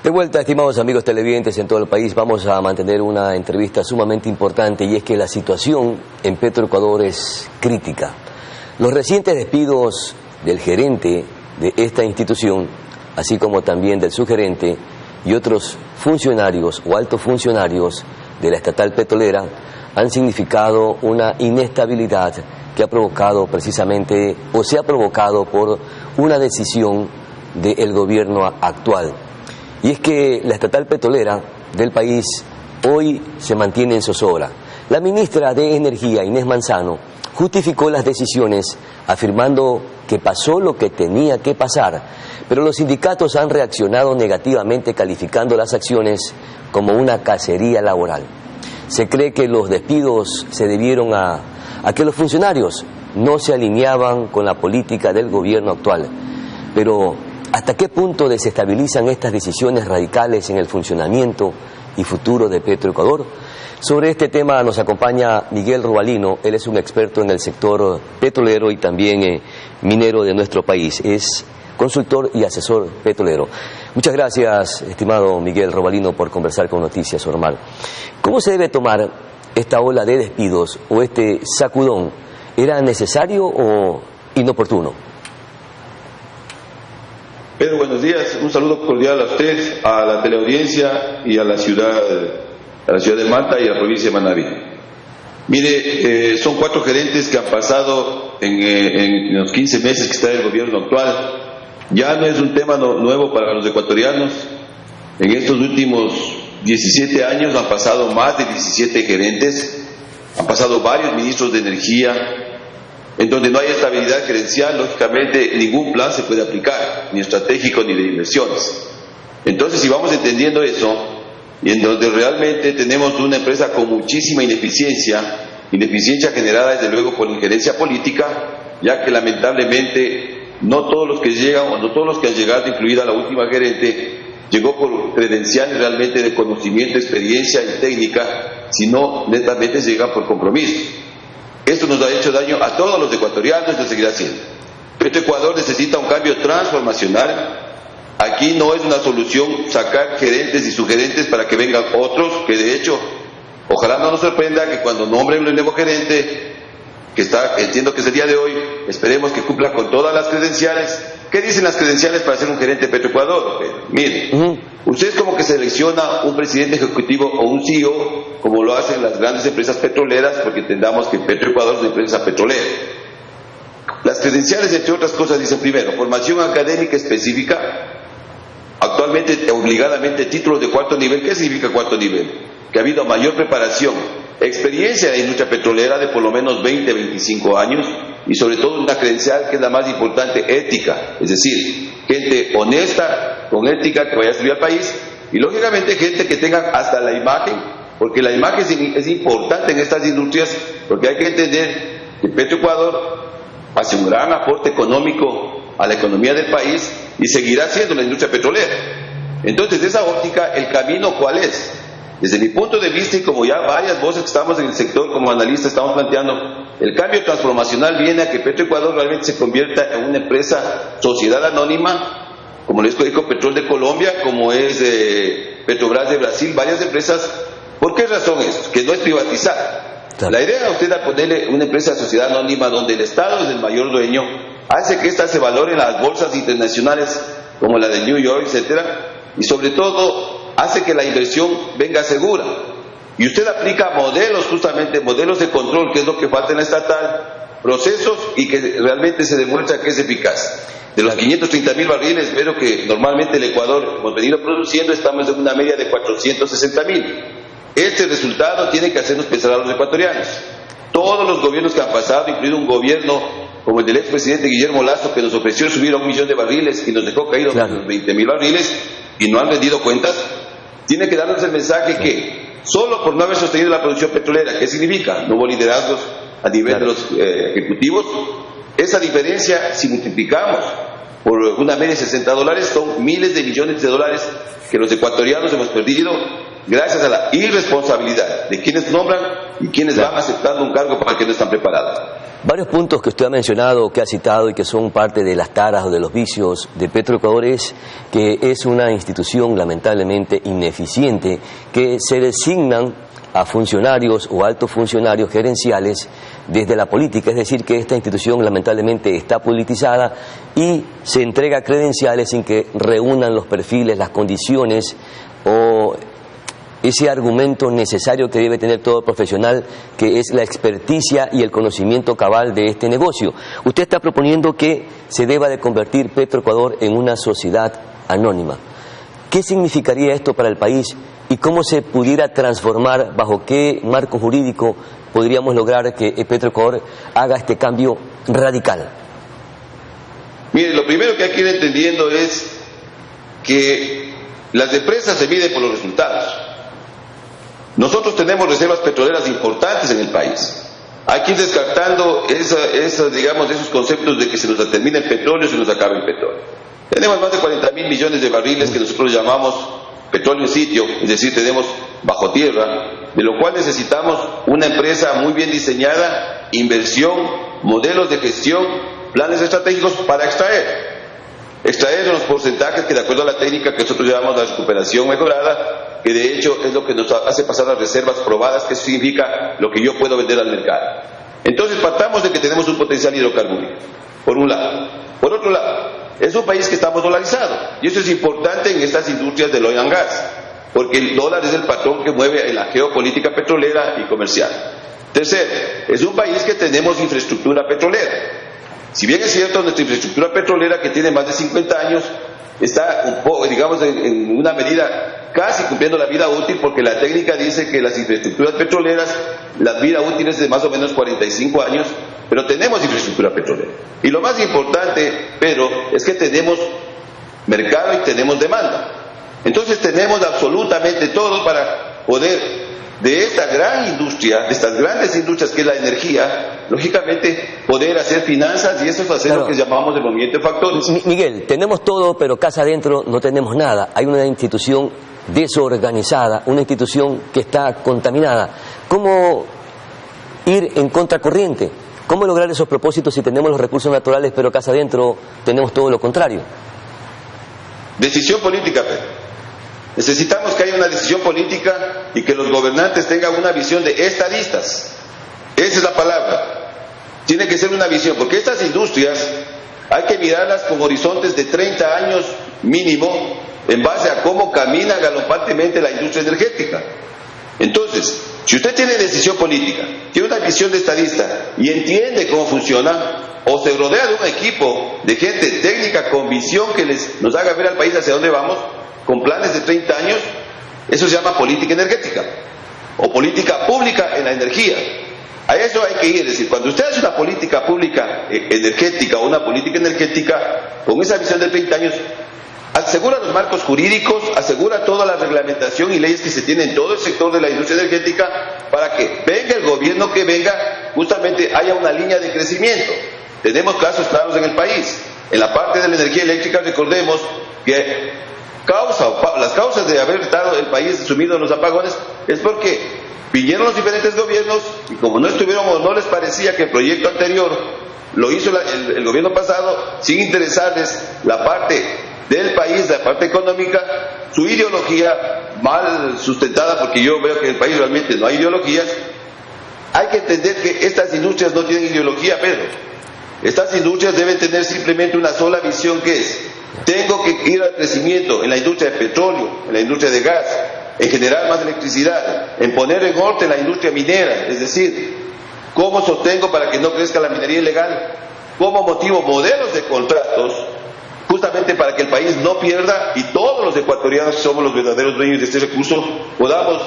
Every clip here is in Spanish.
De vuelta, estimados amigos televidentes en todo el país, vamos a mantener una entrevista sumamente importante, y es que la situación en Petroecuador es crítica. Los recientes despidos del gerente de esta institución, así como también del subgerente y otros funcionarios o altos funcionarios de la estatal petrolera, han significado una inestabilidad que ha provocado precisamente, o se ha provocado por una decisión del gobierno actual. Y es que la estatal petrolera del país hoy se mantiene en zozobra. La ministra de Energía, Inés Manzano, justificó las decisiones afirmando que pasó lo que tenía que pasar, pero los sindicatos han reaccionado negativamente, calificando las acciones como una cacería laboral. Se cree que los despidos se debieron a que los funcionarios no se alineaban con la política del gobierno actual. Pero ¿hasta qué punto desestabilizan estas decisiones radicales en el funcionamiento y futuro de Petroecuador? Sobre este tema nos acompaña Miguel Robalino. Él es un experto en el sector petrolero y también minero de nuestro país. Es consultor y asesor petrolero. Muchas gracias, estimado Miguel Robalino, por conversar con Noticias Normal. ¿Cómo se debe tomar esta ola de despidos o este sacudón? ¿Era necesario o inoportuno? Pedro, buenos días. Un saludo cordial a usted, a la teleaudiencia y a la ciudad de Manta y a la provincia de Manabí. Mire, son 4 gerentes que han pasado en los 15 meses que está el gobierno actual. Ya no es un tema nuevo para los ecuatorianos. En estos últimos 17 años han pasado más de 17 gerentes, han pasado varios ministros de energía. En donde no hay estabilidad gerencial, lógicamente ningún plan se puede aplicar, ni estratégico ni de inversiones. Entonces, si vamos entendiendo eso, y en donde realmente tenemos una empresa con muchísima ineficiencia generada desde luego por injerencia política, ya que lamentablemente no todos los que llegan o no todos los que han llegado, incluida la última gerente, llegó por credenciales realmente de conocimiento, experiencia y técnica, sino netamente llega por compromiso. Esto nos ha hecho daño a todos los ecuatorianos y lo seguirá haciendo. Petroecuador necesita un cambio transformacional. Aquí no es una solución sacar gerentes y subgerentes para que vengan otros, que de hecho, ojalá no nos sorprenda que cuando nombren el nuevo gerente, entiendo que es el día de hoy, esperemos que cumpla con todas las credenciales. ¿Qué dicen las credenciales para ser un gerente de Petroecuador? Mire, usted es como que selecciona un presidente ejecutivo o un CEO, como lo hacen las grandes empresas petroleras, porque entendamos que Petroecuador es una empresa petrolera. Las credenciales, entre otras cosas, dicen primero, formación académica específica, actualmente obligadamente títulos de 4º nivel. ¿Qué significa 4º nivel? Que ha habido mayor preparación, experiencia en la industria petrolera de por lo menos 20-25 años, y sobre todo una credencial que es la más importante, ética, es decir, gente honesta, con ética, que vaya a servir al país, y lógicamente gente que tenga hasta la imagen, porque la imagen es importante en estas industrias, porque hay que entender que Petroecuador hace un gran aporte económico a la economía del país y seguirá siendo la industria petrolera. Entonces, de esa óptica, ¿el camino cuál es? Desde mi punto de vista, y como ya varias voces que estamos en el sector como analistas estamos planteando, el cambio transformacional viene a que Petroecuador realmente se convierta en una empresa sociedad anónima, como lo es Ecopetrol de Colombia, como es Petrobras de Brasil, varias empresas. ¿Por qué razón esto? Que no es privatizar. La idea de usted a ponerle una empresa de sociedad anónima donde el Estado es el mayor dueño, hace que ésta se valore en las bolsas internacionales como la de New York, etcétera, y sobre todo hace que la inversión venga segura. Y usted aplica modelos, justamente modelos de control, que es lo que falta en la estatal, procesos, y que realmente se demuestra que es eficaz. De los 530.000 barriles, pero que normalmente el Ecuador hemos venido produciendo, estamos en una media de 460.000. Este resultado tiene que hacernos pensar a los ecuatorianos. Todos los gobiernos que han pasado, incluido un gobierno como el del expresidente Guillermo Lasso, que nos ofreció subir a 1 millón de barriles y nos dejó caídos a los 20.000 barriles y no han rendido cuentas, tiene que darnos el mensaje que solo por no haber sostenido la producción petrolera, ¿qué significa? No hubo liderazgos a nivel de los ejecutivos. Esa diferencia, si multiplicamos por una media de $60, son miles de millones de dólares que los ecuatorianos hemos perdido gracias a la irresponsabilidad de quienes nombran y quienes van aceptando un cargo para el que no están preparados. Varios puntos que usted ha mencionado, que ha citado y que son parte de las taras o de los vicios de Petroecuador es que es una institución lamentablemente ineficiente, que se designan a funcionarios o altos funcionarios gerenciales desde la política, es decir, que esta institución lamentablemente está politizada y se entrega credenciales sin que reúnan los perfiles, las condiciones o ese argumento necesario que debe tener todo profesional, que es la experticia y el conocimiento cabal de este negocio. Usted está proponiendo que se deba de convertir Petroecuador en una sociedad anónima. ¿Qué significaría esto para el país y cómo se pudiera transformar, bajo qué marco jurídico podríamos lograr que Petroecuador haga este cambio radical? Mire, lo primero que hay que ir entendiendo es que las empresas se miden por los resultados. Nosotros tenemos reservas petroleras importantes en el país. Hay que ir descartando esos conceptos de que se nos termina el petróleo, se nos acaba el petróleo. Tenemos más de 40.000 millones de barriles que nosotros llamamos petróleo en sitio, es decir, tenemos bajo tierra, de lo cual necesitamos una empresa muy bien diseñada, inversión, modelos de gestión, planes estratégicos para extraer los porcentajes que de acuerdo a la técnica que nosotros llamamos la recuperación mejorada, que de hecho es lo que nos hace pasar las reservas probadas, que eso significa lo que yo puedo vender al mercado. Entonces partamos de que tenemos un potencial hidrocarburífero, por un lado. Por otro lado, es un país que estamos dolarizados, y eso es importante en estas industrias del oil and gas, porque el dólar es el patrón que mueve la geopolítica petrolera y comercial. Tercero, es un país que tenemos infraestructura petrolera. Si bien es cierto, nuestra infraestructura petrolera, que tiene más de 50 años, está un poco, digamos, en una medida casi cumpliendo la vida útil, porque la técnica dice que las infraestructuras petroleras, la vida útil es de más o menos 45 años, pero tenemos infraestructura petrolera. Y lo más importante, Pedro, es que tenemos mercado y tenemos demanda. Entonces tenemos absolutamente todo para poder, de esta gran industria, de estas grandes industrias que es la energía, lógicamente poder hacer finanzas, y eso es hacer lo que llamamos el movimiento de factores. Miguel, tenemos todo, pero casa adentro no tenemos nada. Hay una institución desorganizada, una institución que está contaminada. ¿Cómo ir en contracorriente? ¿Cómo lograr esos propósitos si tenemos los recursos naturales, pero casa adentro tenemos todo lo contrario? Decisión política, Pedro. Necesitamos que haya una decisión política y que los gobernantes tengan una visión de estadistas. Esa es la palabra. Tiene que ser una visión, porque estas industrias hay que mirarlas con horizontes de 30 años mínimo, en base a cómo camina galopantemente la industria energética. Entonces, si usted tiene decisión política, tiene una visión de estadista y entiende cómo funciona, o se rodea de un equipo de gente técnica con visión que nos haga ver al país hacia dónde vamos, con planes de 30 años, eso se llama política energética o política pública en la energía. A eso hay que ir, es decir, cuando usted hace una política pública energética o una política energética con esa visión de 30 años, asegura los marcos jurídicos, asegura toda la reglamentación y leyes que se tienen en todo el sector de la industria energética, para que venga el gobierno que venga, justamente haya una línea de crecimiento. Tenemos casos claros en el país. En la parte de la energía eléctrica, recordemos que las causas de haber estado el país sumido en los apagones es porque vinieron los diferentes gobiernos y como no estuvieron o no les parecía que el proyecto anterior lo hizo el gobierno pasado, sin interesarles la parte del país, la parte económica, su ideología mal sustentada, porque yo veo que en el país realmente no hay ideologías. Hay que entender que estas industrias no tienen ideología, Pedro. Estas industrias deben tener simplemente una sola visión, que es: tengo que ir al crecimiento en la industria de petróleo, en la industria de gas, en generar más electricidad, en poner en orden la industria minera, es decir, ¿cómo sostengo para que no crezca la minería ilegal? ¿Cómo motivo modelos de contratos justamente para que el país no pierda y todos los ecuatorianos, que somos los verdaderos dueños de este recurso, podamos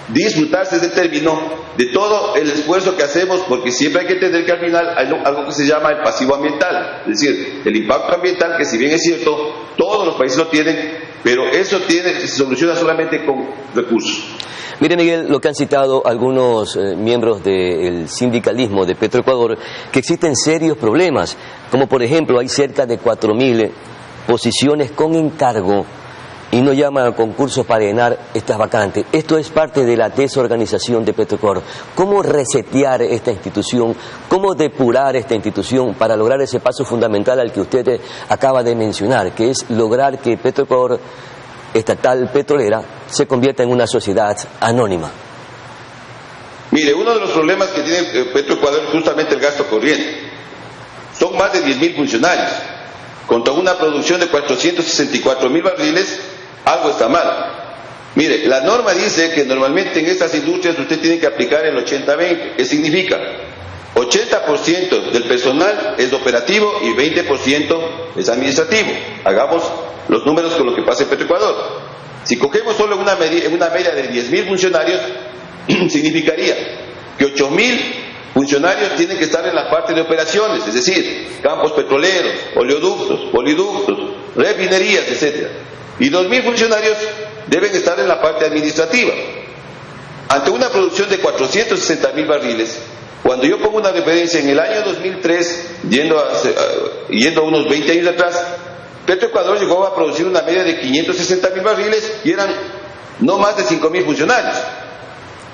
disfrutarse ese término de todo el esfuerzo que hacemos? Porque siempre hay que entender que al final hay algo que se llama el pasivo ambiental, es decir, el impacto ambiental, que si bien es cierto, todos los países lo tienen, pero eso se soluciona solamente con recursos. Mire, Miguel, lo que han citado algunos miembros del sindicalismo de Petroecuador, que existen serios problemas, como por ejemplo hay cerca de 4.000 posiciones con encargo y no llaman a concursos para llenar estas vacantes. Esto es parte de la desorganización de Petrocor. ¿Cómo resetear esta institución? ¿Cómo depurar esta institución para lograr ese paso fundamental al que usted acaba de mencionar, que es lograr que Petrocor, estatal petrolera, se convierta en una sociedad anónima? Mire, uno de los problemas que tiene Petroecuador es justamente el gasto corriente. Son más de 10.000 funcionarios. Contra una producción de 464.000 barriles, algo está mal. Mire, la norma dice que normalmente en estas industrias usted tiene que aplicar el 80-20. ¿Qué significa? 80% del personal es operativo y 20% es administrativo. Hagamos los números con lo que pasa en Petroecuador. Si cogemos solo una media de 10.000 funcionarios, significaría que 8.000 funcionarios tienen que estar en la parte de operaciones, es decir, campos petroleros, oleoductos, poliductos, refinerías, etc. Y 2.000 funcionarios deben estar en la parte administrativa. Ante una producción de 460.000 barriles, cuando yo pongo una referencia en el año 2003, yendo a unos 20 años atrás, Petroecuador llegó a producir una media de 560.000 barriles y eran no más de 5.000 funcionarios.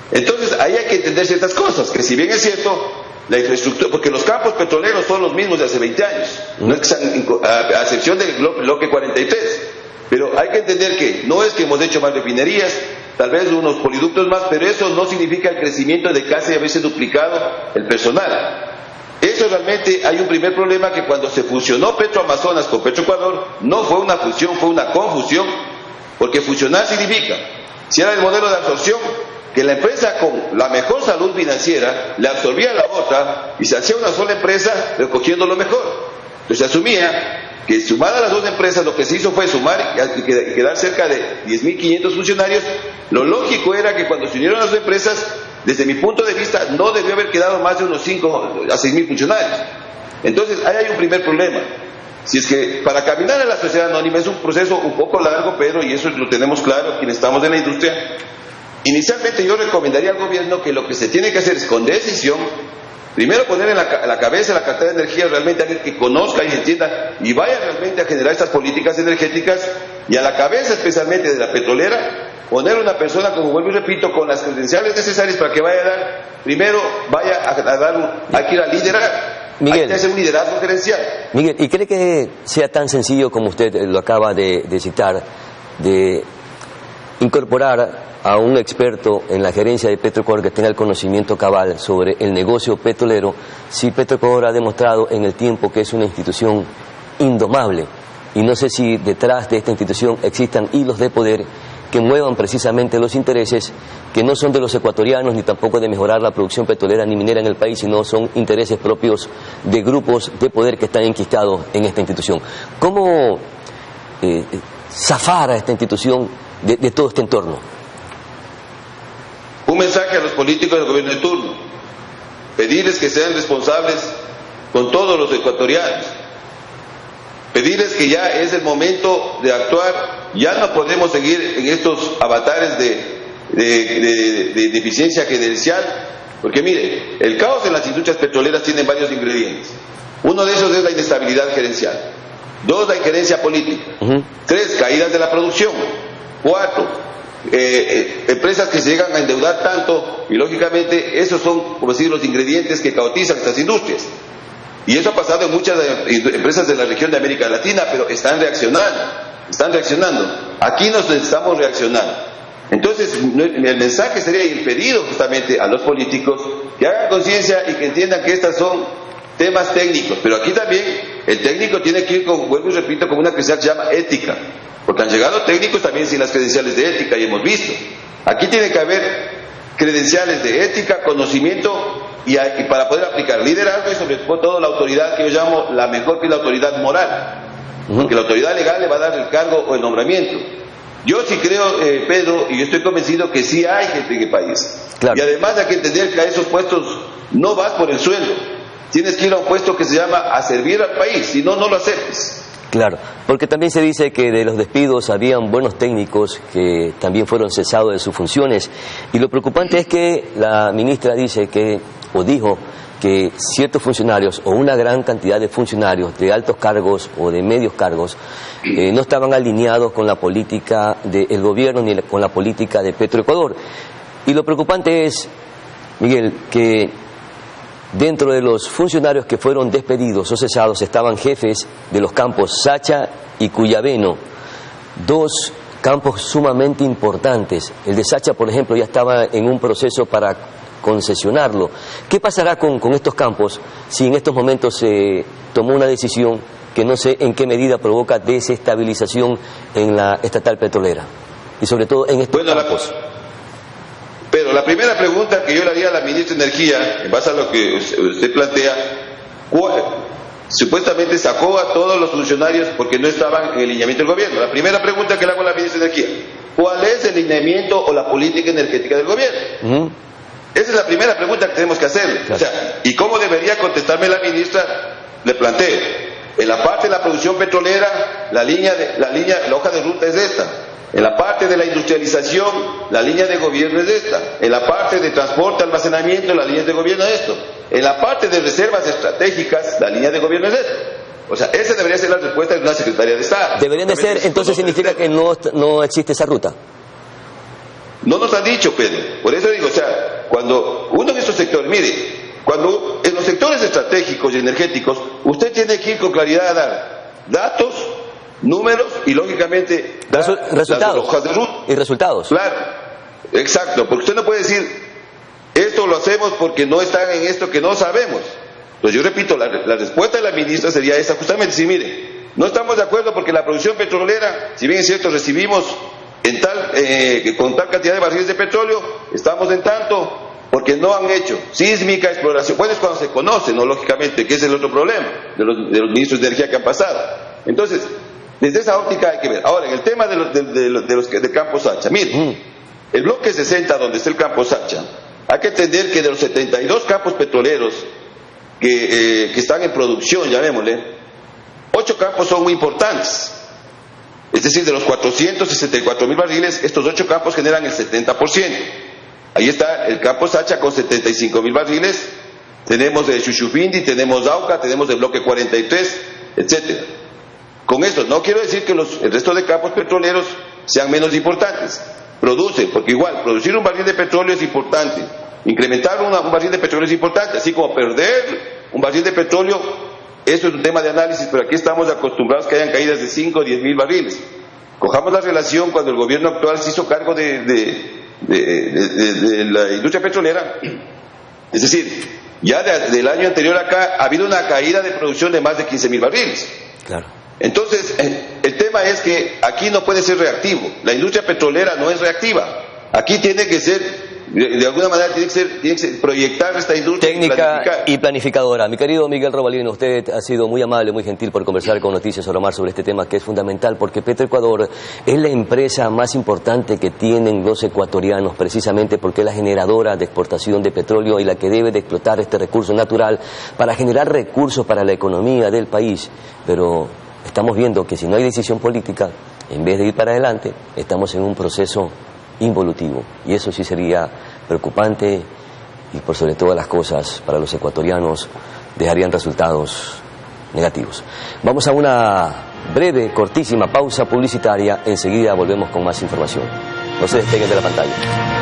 Entonces ahí hay que entender ciertas cosas, que si bien es cierto, la infraestructura, porque los campos petroleros son los mismos de hace 20 años, no es que sean, a excepción del bloque 43, pero hay que entender que no es que hemos hecho más refinerías, tal vez unos poliductos más, pero eso no significa el crecimiento de casi a veces duplicado el personal. Eso realmente hay un primer problema, que cuando se fusionó Petroamazonas con Petroecuador, no fue una fusión, fue una confusión, porque fusionar significa, si era el modelo de absorción, que la empresa con la mejor salud financiera le absorbía a la otra y se hacía una sola empresa recogiendo lo mejor. Entonces se asumía que sumada a las dos empresas lo que se hizo fue sumar y quedar cerca de 10.500 funcionarios. Lo lógico era que cuando se unieron las dos empresas, desde mi punto de vista, no debió haber quedado más de unos 5 a 6.000 funcionarios. Entonces ahí hay un primer problema. Si es que para caminar a la sociedad anónima es un proceso un poco largo, Pedro, y eso lo tenemos claro quienes estamos en la industria. Inicialmente yo recomendaría al gobierno que lo que se tiene que hacer es, con decisión, primero poner en la cabeza la cartera de energía realmente alguien que conozca y entienda y vaya realmente a generar estas políticas energéticas, y a la cabeza especialmente de la petrolera poner una persona, como vuelvo y repito, con las credenciales necesarias para que vaya a dar, primero vaya a dar hay que ir a liderar. Miguel, hay que hacer un liderazgo gerencial. Miguel, ¿y cree que sea tan sencillo como usted lo acaba de citar, de incorporar a un experto en la gerencia de Petroecuador que tenga el conocimiento cabal sobre el negocio petrolero, si Petroecuador ha demostrado en el tiempo que es una institución indomable? Y no sé si detrás de esta institución existan hilos de poder que muevan precisamente los intereses que no son de los ecuatorianos, ni tampoco de mejorar la producción petrolera ni minera en el país, sino son intereses propios de grupos de poder que están enquistados en esta institución. ¿Cómo zafar a esta institución de todo este entorno? Un mensaje a los políticos del gobierno de turno: pedirles que sean responsables con todos los ecuatorianos, pedirles que ya es el momento de actuar. Ya no podemos seguir en estos avatares de deficiencia gerencial, porque mire, el caos en las industrias petroleras tiene varios ingredientes. Uno de esos es la inestabilidad gerencial, 2, la injerencia política, 3, caídas de la producción, 4, empresas que se llegan a endeudar tanto, y lógicamente esos son, como decir, los ingredientes que caotizan estas industrias. Y eso ha pasado en muchas empresas de la región de América Latina, pero están reaccionando. Aquí nos necesitamos reaccionar. Entonces el mensaje sería, y el pedido justamente a los políticos, que hagan conciencia y que entiendan que estas son temas técnicos, pero aquí también el técnico tiene que ir, vuelvo y repito, con una credencial que se llama ética, porque han llegado técnicos también sin las credenciales de ética, y hemos visto. Aquí tiene que haber credenciales de ética, conocimiento, y para poder aplicar liderazgo, y sobre todo la autoridad que yo llamo la mejor, que es la autoridad moral, porque la autoridad legal le va a dar el cargo o el nombramiento. Yo sí creo, Pedro, y yo estoy convencido que sí hay gente en el país. Claro. Y además hay que entender que a esos puestos no vas por el sueldo. Tienes que ir a un puesto que se llama a servir al país, si no, no lo aceptes. Claro, porque también se dice que de los despidos habían buenos técnicos que también fueron cesados de sus funciones, y lo preocupante es que la ministra dice que, o dijo, que ciertos funcionarios o una gran cantidad de funcionarios de altos cargos o de medios cargos no estaban alineados con la política del gobierno ni con la política de Petroecuador. Y lo preocupante es, Miguel, que dentro de los funcionarios que fueron despedidos o cesados estaban jefes de los campos Sacha y Cuyabeno, dos campos sumamente importantes. El de Sacha, por ejemplo, ya estaba en un proceso para concesionarlo. ¿Qué pasará con estos campos si en estos momentos se tomó una decisión que no sé en qué medida provoca desestabilización en la estatal petrolera? Y sobre todo en estos campos. Pero la primera pregunta que yo le haría a la ministra de Energía, en base a lo que usted plantea, supuestamente sacó a todos los funcionarios porque no estaban en el lineamiento del gobierno. La primera pregunta que le hago a la ministra de Energía, ¿cuál es el lineamiento o la política energética del gobierno? Esa es la primera pregunta que tenemos que hacer. Claro. O sea, ¿y cómo debería contestarme la ministra? Le planteo, en la parte de la producción petrolera, la hoja de ruta es esta. En la parte de la industrialización, la línea de gobierno es esta. En la parte de transporte, almacenamiento, la línea de gobierno es esto. En la parte de reservas estratégicas, la línea de gobierno es esto. O sea, esa debería ser la respuesta de una Secretaría de Estado. Deberían de ser, entonces significa que no existe esa ruta. No nos han dicho, Pedro. Por eso digo, o sea, cuando uno en estos sectores, mire, cuando en los sectores estratégicos y energéticos, usted tiene que ir con claridad a dar datos, números y lógicamente resultados. Hojas de ruta. Y resultados. Claro, exacto, porque usted no puede decir, esto lo hacemos porque no están en esto que no sabemos. Entonces yo repito, la respuesta de la ministra sería esa, justamente decir, mire, no estamos de acuerdo porque la producción petrolera, si bien es cierto, recibimos con tal cantidad de barriles de petróleo, estamos en tanto, porque no han hecho sísmica, exploración. Bueno, es cuando se conoce, ¿no? Lógicamente, que es el otro problema de los ministros de energía que han pasado. Entonces, desde esa óptica hay que ver. Ahora, en el tema del campo Sacha, mire, el bloque 60, donde está el campo Sacha, hay que entender que de los 72 campos petroleros que están en producción, llamémosle, 8 campos son muy importantes. Es decir, de los 464.000 barriles, estos 8 campos generan el 70%. Ahí está el campo Sacha con 75.000 barriles. Tenemos de Chuchupindi, tenemos Auca, tenemos el bloque 43, etcétera. Con esto no quiero decir que el resto de campos petroleros sean menos importantes. Producen, porque igual, producir un barril de petróleo es importante. Incrementar un barril de petróleo es importante, así como perder un barril de petróleo. Esto es un tema de análisis, pero aquí estamos acostumbrados que hayan caídas de 5 o 10.000 barriles. Cojamos la relación cuando el gobierno actual se hizo cargo de la industria petrolera. Es decir, ya del año anterior acá ha habido una caída de producción de más de 15.000 barriles. Claro. Entonces, el tema es que aquí no puede ser reactivo. La industria petrolera no es reactiva. Aquí tiene que ser, de alguna manera, tiene que ser proyectar esta industria técnica y planificadora. Mi querido Miguel Robalino, usted ha sido muy amable, muy gentil por conversar con Noticias Oromar sobre este tema que es fundamental, porque Petroecuador es la empresa más importante que tienen los ecuatorianos, precisamente porque es la generadora de exportación de petróleo y la que debe de explotar este recurso natural para generar recursos para la economía del país. Pero estamos viendo que si no hay decisión política, en vez de ir para adelante, estamos en un proceso involutivo, y eso sí sería preocupante, y por sobre todas las cosas para los ecuatorianos dejarían resultados negativos. Vamos a una breve, cortísima pausa publicitaria. Enseguida volvemos con más información. No se despeguen de la pantalla.